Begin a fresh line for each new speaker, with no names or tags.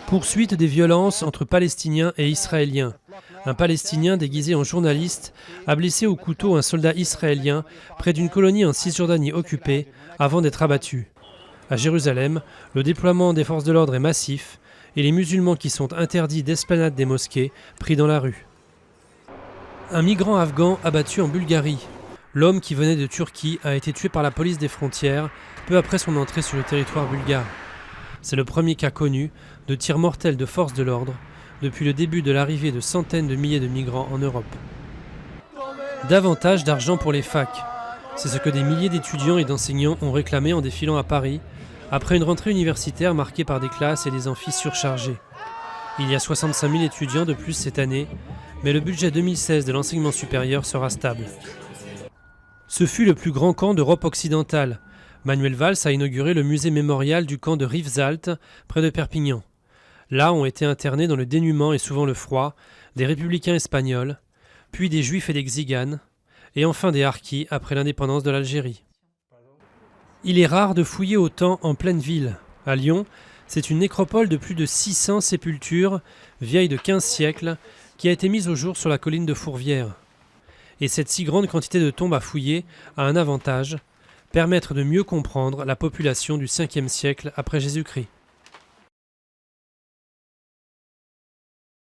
Poursuite des violences entre Palestiniens et Israéliens. Un Palestinien déguisé en journaliste a blessé au couteau un soldat israélien près d'une colonie en Cisjordanie occupée avant d'être abattu. À Jérusalem, le déploiement des forces de l'ordre est massif et les musulmans qui sont interdits d'esplanade des mosquées pris dans la rue. Un migrant afghan abattu en Bulgarie. L'homme qui venait de Turquie a été tué par la police des frontières peu après son entrée sur le territoire bulgare. C'est le premier cas connu de tir mortel de forces de l'ordre depuis le début de l'arrivée de centaines de milliers de migrants en Europe. Davantage d'argent pour les facs. C'est ce que des milliers d'étudiants et d'enseignants ont réclamé en défilant à Paris après une rentrée universitaire marquée par des classes et des amphis surchargés. Il y a 65 000 étudiants de plus cette année, mais le budget 2016 de l'enseignement supérieur sera stable. Ce fut le plus grand camp d'Europe occidentale. Manuel Valls a inauguré le musée mémorial du camp de Rivesaltes, près de Perpignan. Là ont été internés dans le dénuement et souvent le froid des républicains espagnols, puis des juifs et des tziganes, et enfin des harkis après l'indépendance de l'Algérie. Il est rare de fouiller autant en pleine ville. À Lyon, c'est une nécropole de plus de 600 sépultures, vieille de 15 siècles, qui a été mise au jour sur la colline de Fourvière. Et cette si grande quantité de tombes à fouiller a un avantage, permettre de mieux comprendre la population du 5e siècle après Jésus-Christ.